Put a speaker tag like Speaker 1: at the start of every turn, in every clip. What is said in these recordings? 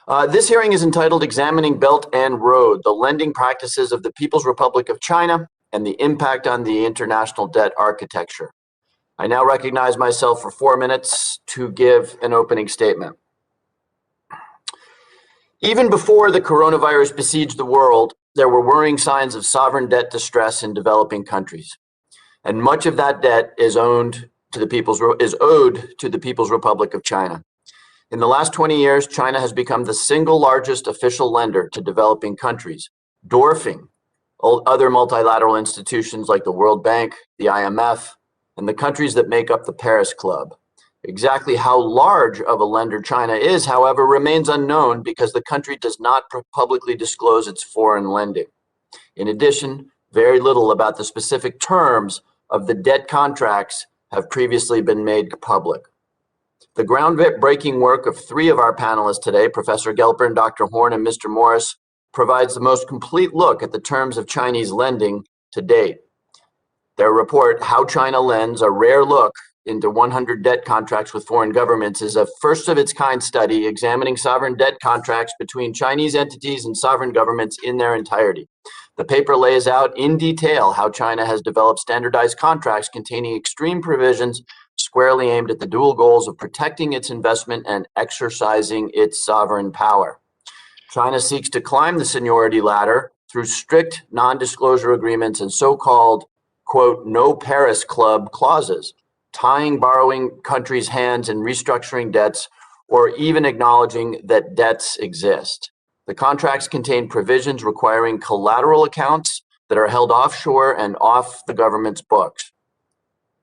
Speaker 1: This hearing is entitled Examining Belt and Road, the Lending Practices of the People's Republic of China and the Impact on the International Debt Architecture. I now recognize myself for 4 minutes to give an opening statement. Even before the coronavirus besieged the world, there were worrying signs of sovereign debt distress in developing countries. And much of that debt is owed to the People's Republic of China. In the last 20 years, China has become the single largest official lender to developing countries, dwarfing other multilateral institutions like the World Bank, the IMF, and the countries that make up the Paris Club. Exactly how large of a lender China is, however, remains unknown because the country does not publicly disclose its foreign lending. In addition, very little about the specific terms of the debt contracts have previously been made public. The groundbreaking work of 3 of our panelists today, Professor Gelper, Dr. Horn, and Mr. Morris, provides the most complete look at the terms of Chinese lending to date. Their report, How China Lends, a Rare Look into 100 Debt Contracts with Foreign Governments, is a first-of-its-kind study examining sovereign debt contracts between Chinese entities and sovereign governments in their entirety. The paper lays out in detail how China has developed standardized contracts containing extreme provisions squarely aimed at the dual goals of protecting its investment and exercising its sovereign power. China seeks to climb the seniority ladder through strict non-disclosure agreements and so-called, quote, no Paris Club clauses, tying borrowing countries' hands in restructuring debts or even acknowledging that debts exist. The contracts contain provisions requiring collateral accounts that are held offshore and off the government's books.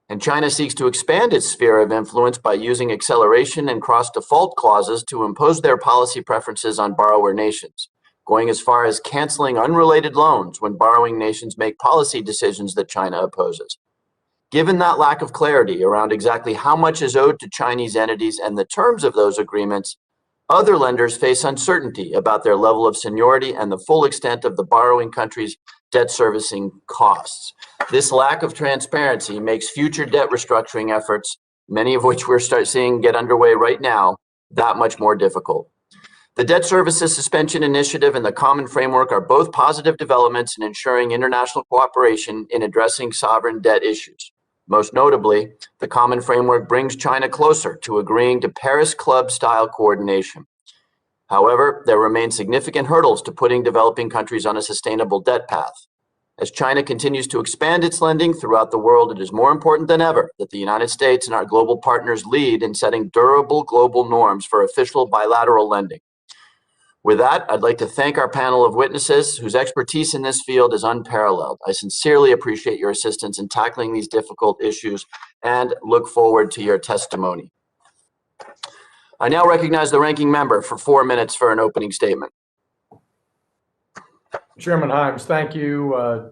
Speaker 1: And China seeks to expand its sphere of influence by using acceleration and cross-default clauses to impose their policy preferences on borrower nations, going as far as canceling unrelated loans when borrowing nations make policy decisions that China opposes. Given that lack of clarity around exactly how much is owed to Chinese entities and the terms of those agreements, other lenders face uncertainty about their level of seniority and the full extent of the borrowing country's debt servicing costs. This lack of transparency makes future debt restructuring efforts, many of which we're seeing get underway right now, that much more difficult. The Debt Services Suspension Initiative and the Common Framework are both positive developments in ensuring international cooperation in addressing sovereign debt issues. Most notably, the Common Framework brings China closer to agreeing to Paris Club-style coordination. However, there remain significant hurdles to putting developing countries on a sustainable debt path. As China continues to expand its lending throughout the world, it is more important than ever that the United States and our global partners lead in setting durable global norms for official bilateral lending. With that, I'd like to thank our panel of witnesses whose expertise in this field is unparalleled. I sincerely appreciate your assistance in tackling these difficult issues and look forward to your testimony. I now recognize the ranking member for 4 minutes for an opening statement.
Speaker 2: Chairman Himes, thank you.